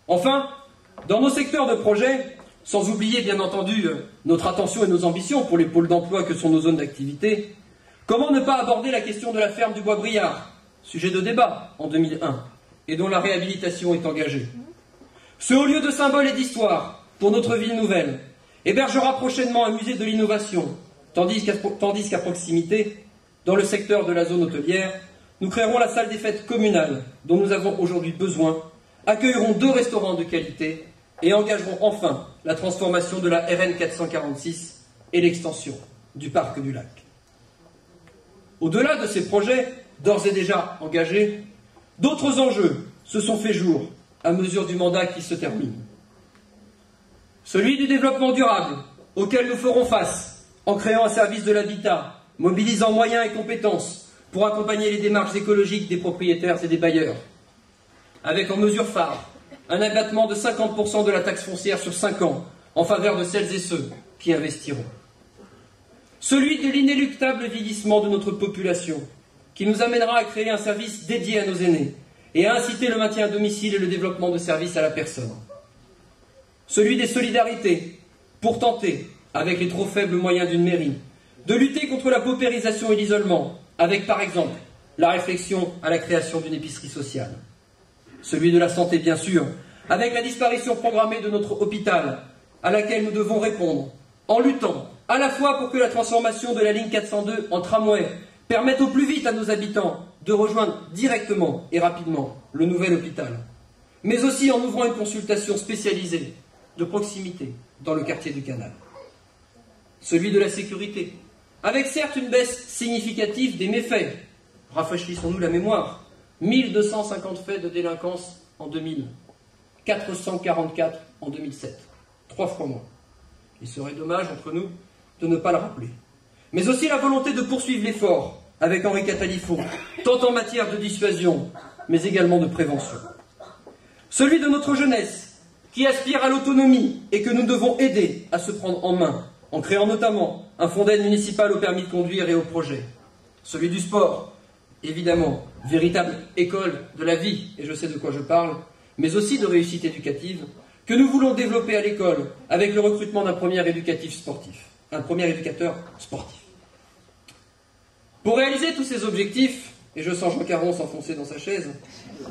Enfin, dans nos secteurs de projet, sans oublier bien entendu notre attention et nos ambitions pour les pôles d'emploi que sont nos zones d'activité, comment ne pas aborder la question de la ferme du Bois-Briard, sujet de débat en 2001, et dont la réhabilitation est engagée. Ce haut lieu de symbole et d'histoire pour notre ville nouvelle hébergera prochainement un musée de l'innovation, tandis qu'à proximité, dans le secteur de la zone hôtelière, nous créerons la salle des fêtes communale dont nous avons aujourd'hui besoin, accueillerons 2 restaurants de qualité et engagerons enfin la transformation de la RN 446 et l'extension du parc du lac. Au-delà de ces projets, d'ores et déjà engagés, d'autres enjeux se sont fait jour à mesure du mandat qui se termine. Celui du développement durable, auquel nous ferons face en créant un service de l'habitat, mobilisant moyens et compétences pour accompagner les démarches écologiques des propriétaires et des bailleurs, avec en mesure phare un abattement de 50% de la taxe foncière sur 5 ans en faveur de celles et ceux qui investiront. Celui de l'inéluctable vieillissement de notre population, qui nous amènera à créer un service dédié à nos aînés et à inciter le maintien à domicile et le développement de services à la personne. Celui des solidarités, pour tenter, avec les trop faibles moyens d'une mairie, de lutter contre la paupérisation et l'isolement, avec par exemple la réflexion à la création d'une épicerie sociale. Celui de la santé, bien sûr, avec la disparition programmée de notre hôpital, à laquelle nous devons répondre, en luttant à la fois pour que la transformation de la ligne 402 en tramway permette au plus vite à nos habitants de rejoindre directement et rapidement le nouvel hôpital, mais aussi en ouvrant une consultation spécialisée de proximité dans le quartier du Canal. Celui de la sécurité, avec certes une baisse significative des méfaits. Rafraîchissons-nous la mémoire. 1250 faits de délinquance en 2000, 444 en 2007, 3 fois moins. Il serait dommage, entre nous, de ne pas le rappeler. Mais aussi la volonté de poursuivre l'effort avec Henri Catalifo, tant en matière de dissuasion, mais également de prévention. Celui de notre jeunesse, qui aspire à l'autonomie et que nous devons aider à se prendre en main, en créant notamment un fonds d'aide municipale au permis de conduire et au projet. Celui du sport, évidemment, véritable école de la vie, et je sais de quoi je parle, mais aussi de réussite éducative, que nous voulons développer à l'école avec le recrutement d'un premier éducateur sportif. Pour réaliser tous ces objectifs, et je sens Jean Caron s'enfoncer dans sa chaise,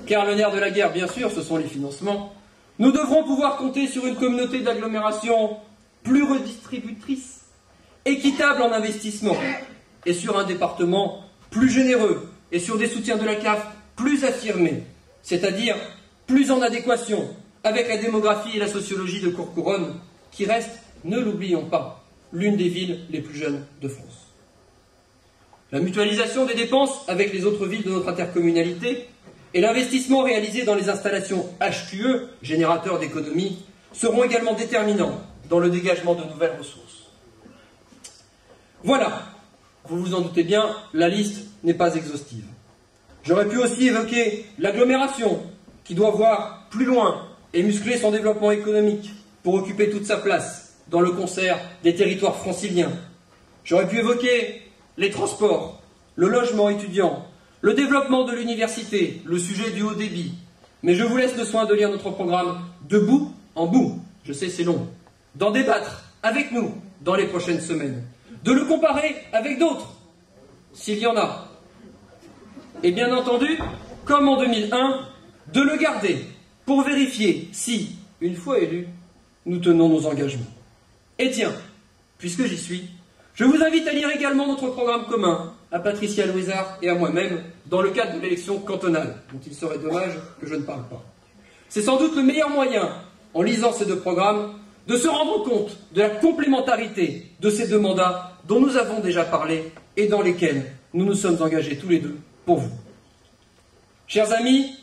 car le nerf de la guerre, bien sûr, ce sont les financements, nous devrons pouvoir compter sur une communauté d'agglomération plus redistributrice, équitable en investissement, et sur un département plus généreux, et sur des soutiens de la CAF plus affirmés, c'est-à-dire plus en adéquation avec la démographie et la sociologie de Courcouronnes, qui reste, ne l'oublions pas, l'une des villes les plus jeunes de France. La mutualisation des dépenses avec les autres villes de notre intercommunalité et l'investissement réalisé dans les installations HQE, générateurs d'économie, seront également déterminants dans le dégagement de nouvelles ressources. Voilà, vous vous en doutez bien, la liste n'est pas exhaustive. J'aurais pu aussi évoquer l'agglomération, qui doit voir plus loin et muscler son développement économique pour occuper toute sa place dans le concert des territoires franciliens. J'aurais pu évoquer les transports, le logement étudiant, le développement de l'université, le sujet du haut débit. Mais je vous laisse le soin de lire notre programme de bout en bout, je sais c'est long, d'en débattre avec nous dans les prochaines semaines, de le comparer avec d'autres, s'il y en a. Et bien entendu, comme en 2001, de le garder pour vérifier si, une fois élu, nous tenons nos engagements. Et tiens, puisque j'y suis, je vous invite à lire également notre programme commun à Patricia Louisard et à moi-même dans le cadre de l'élection cantonale, dont il serait dommage que je ne parle pas. C'est sans doute le meilleur moyen, en lisant ces 2 programmes, de se rendre compte de la complémentarité de ces 2 mandats dont nous avons déjà parlé et dans lesquels nous nous sommes engagés tous les 2 pour vous. Chers amis,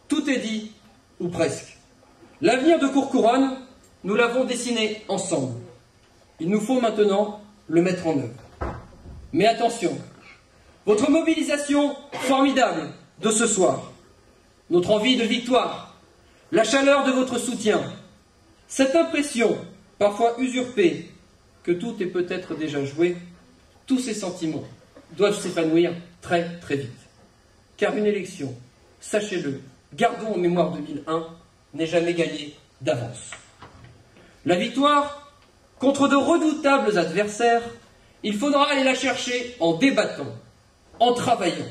tout est dit, ou presque. L'avenir de Courcouronnes, nous l'avons dessiné ensemble. Il nous faut maintenant le mettre en œuvre. Mais attention, votre mobilisation formidable de ce soir, notre envie de victoire, la chaleur de votre soutien, cette impression, parfois usurpée, que tout est peut-être déjà joué, tous ces sentiments doivent s'épanouir très très vite. Car une élection, sachez-le, gardons en mémoire 2001, n'est jamais gagnée d'avance. La victoire, contre de redoutables adversaires, il faudra aller la chercher en débattant, en travaillant,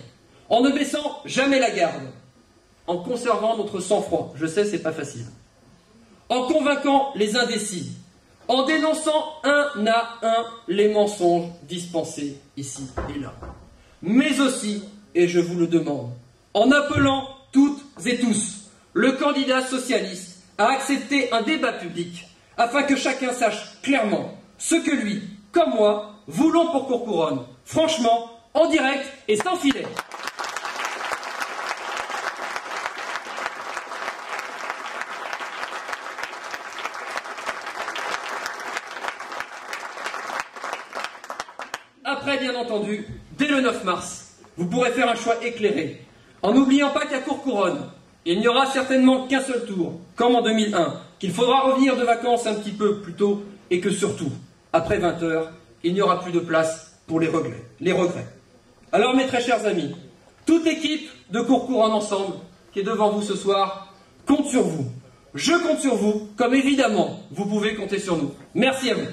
en ne baissant jamais la garde, en conservant notre sang-froid, je sais, c'est pas facile, en convainquant les indécis, en dénonçant un à un les mensonges dispensés ici et là, mais aussi, et je vous le demande, en appelant toutes et tous le candidat socialiste à accepter un débat public afin que chacun sache clairement ce que lui, comme moi, voulons pour Courcouronnes, franchement, en direct et sans filet. Après, bien entendu, dès le 9 mars, vous pourrez faire un choix éclairé, en n'oubliant pas qu'à Courcouronnes, il n'y aura certainement qu'un seul tour, comme en 2001, qu'il faudra revenir de vacances un petit peu plus tôt, et que surtout, après 20 heures, il n'y aura plus de place pour les regrets. Alors, mes très chers amis, toute l'équipe de Courcouronnes Ensemble, qui est devant vous ce soir, compte sur vous. Je compte sur vous, comme évidemment, vous pouvez compter sur nous. Merci à vous.